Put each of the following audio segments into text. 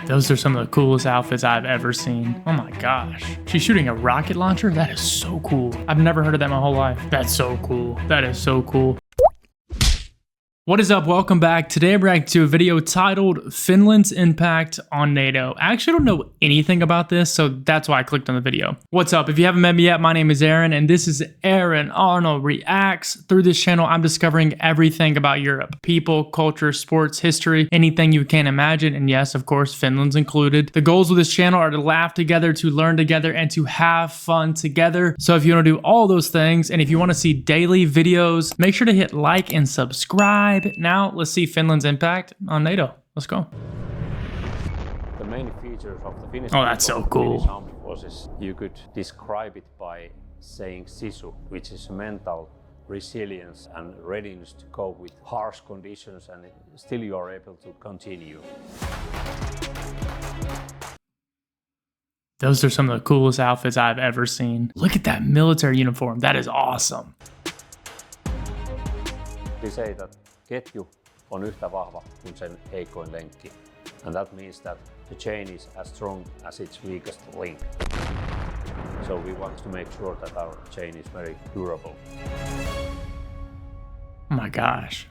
Those are some of the coolest outfits I've ever seen. Oh my gosh. She's shooting a rocket launcher? That is so cool. I've never heard of that my whole life. That's so cool. That is so cool. What is up? Welcome back. Today I'm reacting to a video titled Finland's Impact on NATO. I actually don't know anything about this, so that's why I clicked on the video. What's up? If you haven't met me yet, my name is Aaron, and this is Aaron Arnold Reacts. Through this channel, I'm discovering everything about Europe. People, culture, sports, history, anything you can imagine, and yes, of course, Finland's included. The goals of this channel are to laugh together, to learn together, and to have fun together. So if you want to do all those things, and if you want to see daily videos, make sure to hit like and subscribe. Now, let's see Finland's impact on NATO. Let's go. The main features of the Finnish that's so cool. armed forces, you could describe it by saying Sisu, which is mental resilience and readiness to cope with harsh conditions, and still you are able to continue. Those are some of the coolest outfits I've ever seen. Look at that military uniform. That is awesome. They say that ketju on yhtä vahva kuin sen heikoin lenkki. And that means that the chain is as strong as its weakest link. So we want to make sure that our chain is very durable. Oh my gosh.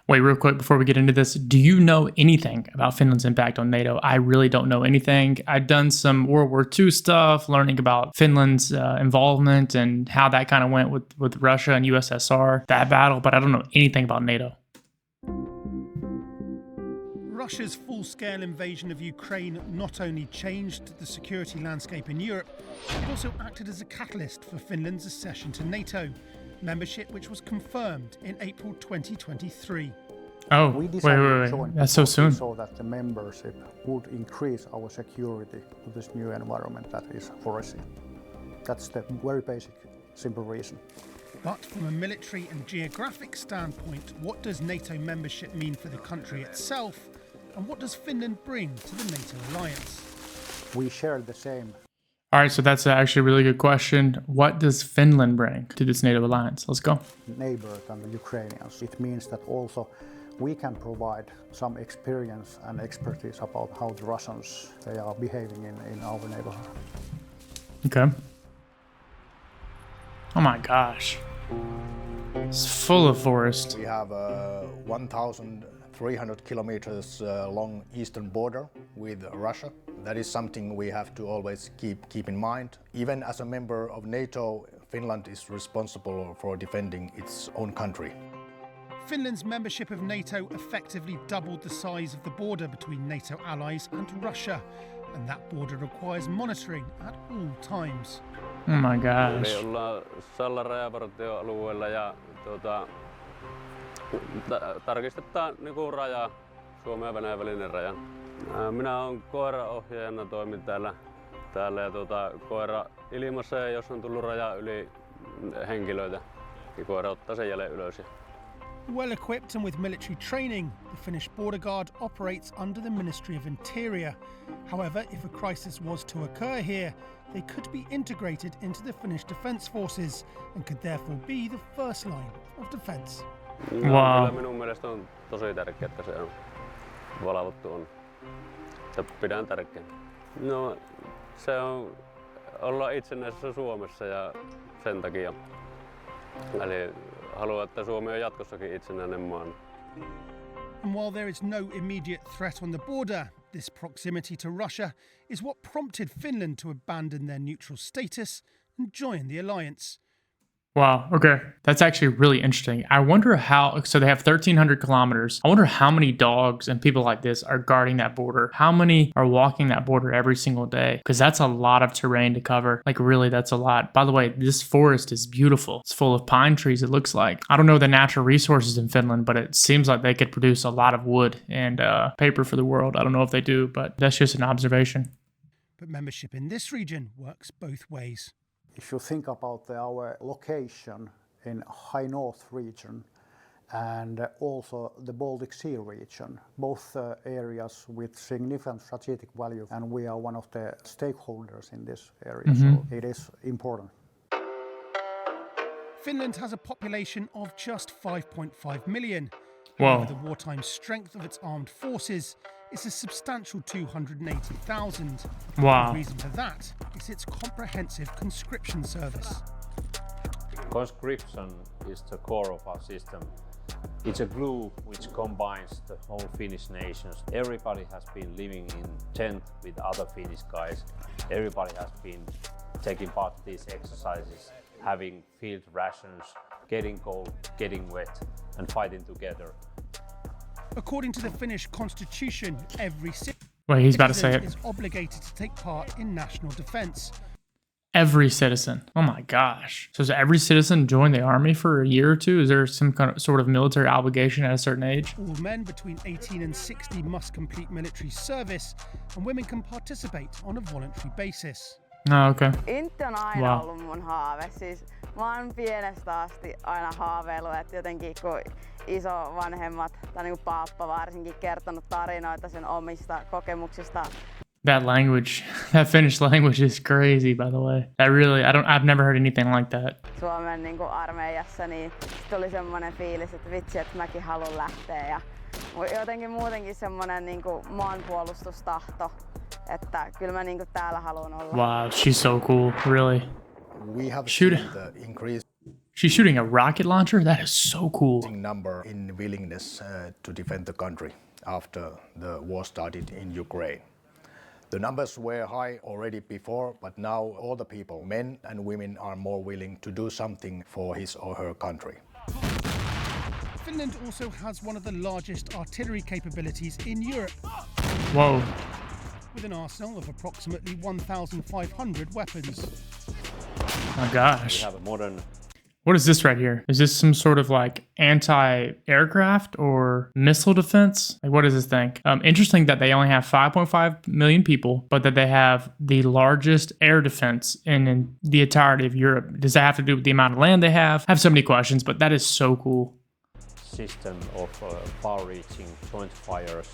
Wait, real quick before we get into this, do you know anything about Finland's impact on NATO? I really don't know anything. I've done some World War II stuff, learning about Finland's involvement and how that kind of went with Russia and USSR, that battle, but I don't know anything about NATO. Russia's full-scale invasion of Ukraine not only changed the security landscape in Europe, it also acted as a catalyst for Finland's accession to NATO, membership which was confirmed in April 2023. Oh, wait. That's so soon. So that the membership would increase our security to this new environment that is foreseen. That's the very basic, simple reason. But from a military and geographic standpoint, what does NATO membership mean for the country itself? And what does Finland bring to the NATO alliance? We share the same. All right, so that's actually a really good question. What does Finland bring to this NATO alliance? Let's go. Neighbor than the Ukrainians. It means that also we can provide some experience and expertise about how the Russians they are behaving in our neighborhood. Okay. Oh my gosh. It's full of forest. We have 1,300 kilometers long eastern border with Russia. That is something we have to always keep in mind. Even as a member of NATO, Finland is responsible for defending its own country. Finland's membership of NATO effectively doubled the size of the border between NATO allies and Russia, and that border requires monitoring at all times. Oh my gosh. Eli ollaan Sallan rajavartioalueella ja tarkistetaan niinku raja, Suomen ja Venäjän välinen raja. Minä olen koiraohjaajana, toimin täällä ja koira ilmaisee, jos on tullut raja yli henkilöitä, niin koira ottaa sen jälleen ylös. Well equipped and with military training, the Finnish border guard operates under the Ministry of Interior. However, if a crisis was to occur here, they could be integrated into the Finnish Defence Forces and could therefore be the first line of defence. Wow. Kyllä minun mielestä on tosi tärkeää, että se on valvottu on. Se pidän tärkeänä. No, se on olla itsenäisessä Suomessa ja sen takia. Eli haluan, että Suomi on jatkossakin itsenäinen maa. And while there is no immediate threat on the border, this proximity to Russia is what prompted Finland to abandon their neutral status and join the alliance. Wow, okay. That's actually really interesting. I wonder how, so they have 1,300 kilometers. I wonder how many dogs and people like this are guarding that border. How many are walking that border every single day? Because that's a lot of terrain to cover. Like really, that's a lot. By the way, this forest is beautiful. It's full of pine trees, it looks like. I don't know the natural resources in Finland, but it seems like they could produce a lot of wood and paper for the world. I don't know if they do, but that's just an observation. But membership in this region works both ways. If you think about our location in High North region and also the Baltic Sea region, both areas with significant strategic value, and we are one of the stakeholders in this area, so it is important. Finland has a population of just 5.5 million. Whoa. The wartime strength of its armed forces is a substantial 280,000. Wow. The reason for that is its comprehensive conscription service. Conscription is the core of our system. It's a glue which combines the whole Finnish nations. Everybody has been living in tent with other Finnish guys. Everybody has been taking part in these exercises, having field rations, getting cold, getting wet, and fighting together. According to the Finnish constitution, every Wait, he's about to say citizen it. is obligated to take part in national defense. Every citizen. Oh my gosh. So does every citizen join the army for a year or two? Is there some kind of sort of military obligation at a certain age? All men between 18 and 60 must complete military service, and women can participate on a voluntary basis. Oh, okay. Intti on aina ollut mun haave. Siis mä oon pienestä asti aina haaveillut, että jotenkin kun isovanhemmat tai niinku pappa varsinkin kertonut tarinoita sen omista kokemuksista. That language, that Finnish language is crazy, by the way. I've never heard anything like that. Suomen niinku armeijassa, niin tuli semmonen fiilis, että vitsi, että mäkin haluan lähteä. Ja jotenkin muutenkin semmonen niinku maanpuolustustahto, että kyllä mä niinku täällä haluan olla. Wow, she's so cool, really. We have Shoot. seen the increase She's shooting a rocket launcher? That is so cool. number in willingness to defend the country after the war started in Ukraine. The numbers were high already before, but now all the people, men and women, are more willing to do something for his or her country. Finland also has one of the largest artillery capabilities in Europe, Whoa. with an arsenal of approximately 1,500 weapons. Oh my We gosh. have a modern What is this right here? Is this some sort of like anti-aircraft or missile defense? Like, what does this think? Interesting that they only have 5.5 million people, but that they have the largest air defense in the entirety of Europe. Does that have to do with the amount of land they have? I have so many questions, but that is so cool. system of far-reaching joint fires,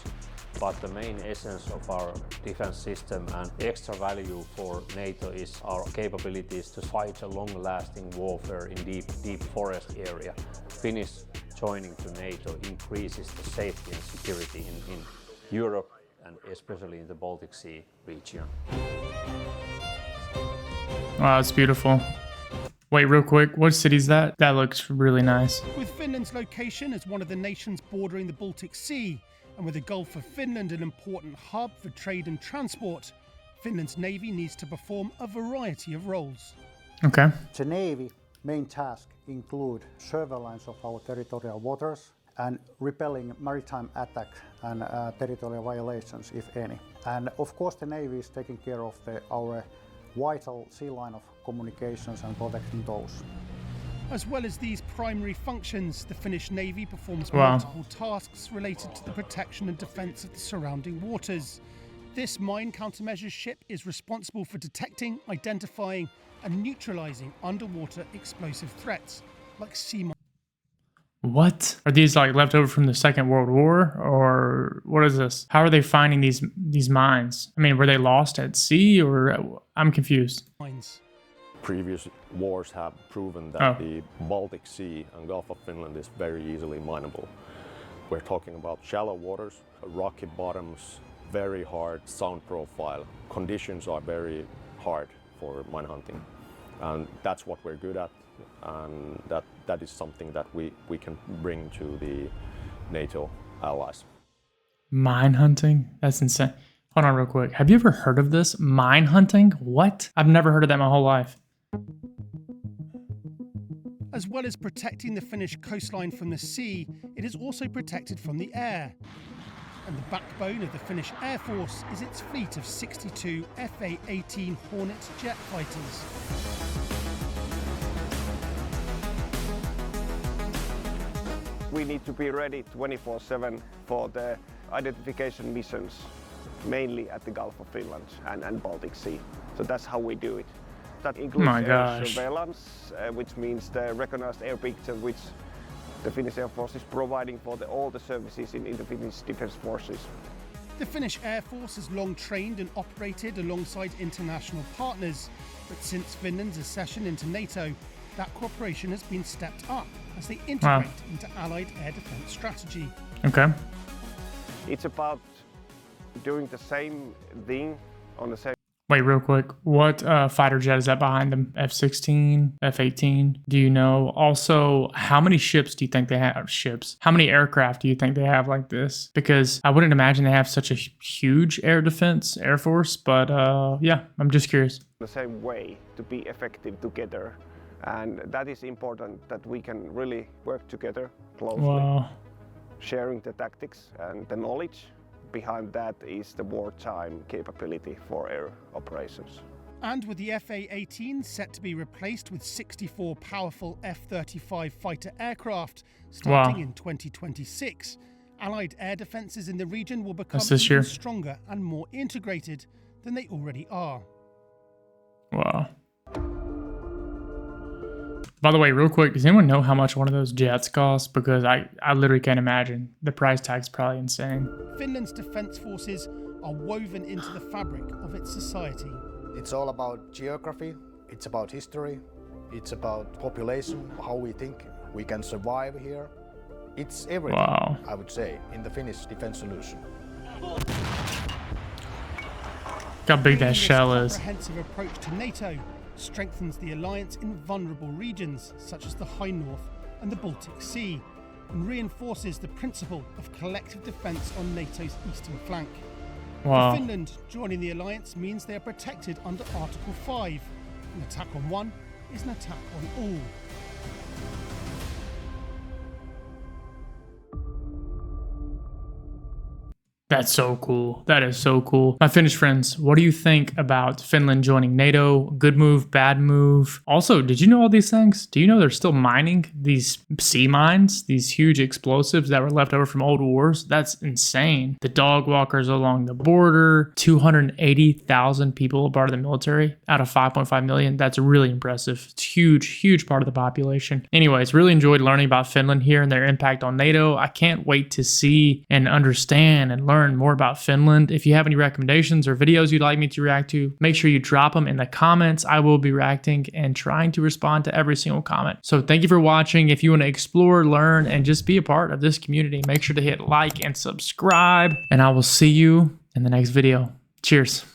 but the main essence of our defense system and extra value for NATO is our capabilities to fight a long-lasting warfare in deep forest area. Finnish joining to NATO increases the safety and security in Europe and especially in the Baltic Sea region. Wow, it's beautiful. Wait, real quick, what city is that? That looks really nice. With Finland's location as one of the nations bordering the Baltic Sea, and with the Gulf of Finland an important hub for trade and transport, Finland's Navy needs to perform a variety of roles. Okay. The Navy main task include surveillance of our territorial waters and repelling maritime attack and territorial violations, if any. And of course the Navy is taking care of our vital sea line of communications and protecting those. As well as these primary functions, the Finnish Navy performs Wow. multiple tasks related to the protection and defence of the surrounding waters. This mine countermeasures ship is responsible for detecting, identifying and neutralising underwater explosive threats like sea mines. What? Are these like left over from the Second World War, or what is this? How are they finding these mines? I mean, were they lost at sea, or I'm confused. Previous wars have proven that the Baltic Sea and Gulf of Finland is very easily mineable. We're talking about shallow waters, rocky bottoms, very hard sound profile. Conditions are very hard for mine hunting, and that's what we're good at, and that is something that we can bring to the NATO allies. Mine hunting? That's insane. Hold on real quick. Have you ever heard of this? Mine hunting? What? I've never heard of that my whole life. As well as protecting the Finnish coastline from the sea, it is also protected from the air. And the backbone of the Finnish Air Force is its fleet of 62 FA-18 Hornet jet fighters. We need to be ready 24/7 for the identification missions, mainly at the Gulf of Finland and Baltic Sea. So that's how we do it. That includes air surveillance, which means the recognized air picture, which the Finnish Air Force is providing for all the services in the Finnish Defence Forces. The Finnish Air Force has long trained and operated alongside international partners, but since Finland's accession into NATO, that cooperation has been stepped up as they integrate into Allied air defence strategy. Okay. It's about doing the same thing on the same. Wait, real quick. What fighter jet is that behind them? F-16, F-18? Do you know? Also, how many ships do you think they have? Ships. How many aircraft do you think they have like this? Because I wouldn't imagine they have such a huge air defense, air force. But yeah, I'm just curious. The same way to be effective together. And that is important that we can really work together closely. Wow. Sharing the tactics and the knowledge. Behind that is the wartime capability for air operations. And with the FA-18 set to be replaced with 64 powerful F-35 fighter aircraft starting in 2026, Allied air defences in the region will become even stronger and more integrated than they already are. Wow. By the way, real quick, does anyone know how much one of those jets costs? Because I literally can't imagine. The price tag's probably insane. Finland's defence forces are woven into the fabric of its society. It's all about geography, it's about history, it's about population, how we think we can survive here. It's everything, I would say, in the Finnish defence solution. Look how big that shell is. This comprehensive approach to NATO strengthens the alliance in vulnerable regions such as the High North and the Baltic Sea, and reinforces the principle of collective defence on NATO's eastern flank. For Finland, joining the alliance means they are protected under Article 5. An attack on one is an attack on all. That's so cool. That is so cool. My Finnish friends, what do you think about Finland joining NATO? Good move, bad move? Also, did you know all these things? Do you know they're still mining these sea mines, these huge explosives that were left over from old wars? That's insane. The dog walkers along the border, 280,000 people a part of the military out of 5.5 million. That's really impressive. It's huge, huge part of the population. Anyways, really enjoyed learning about Finland here and their impact on NATO. I can't wait to see and understand and learn more about Finland. If you have any recommendations or videos you'd like me to react to, make sure you drop them in the comments. I will be reacting and trying to respond to every single comment. So thank you for watching. If you want to explore, learn, and just be a part of this community, make sure to hit like and subscribe, and I will see you in the next video. Cheers.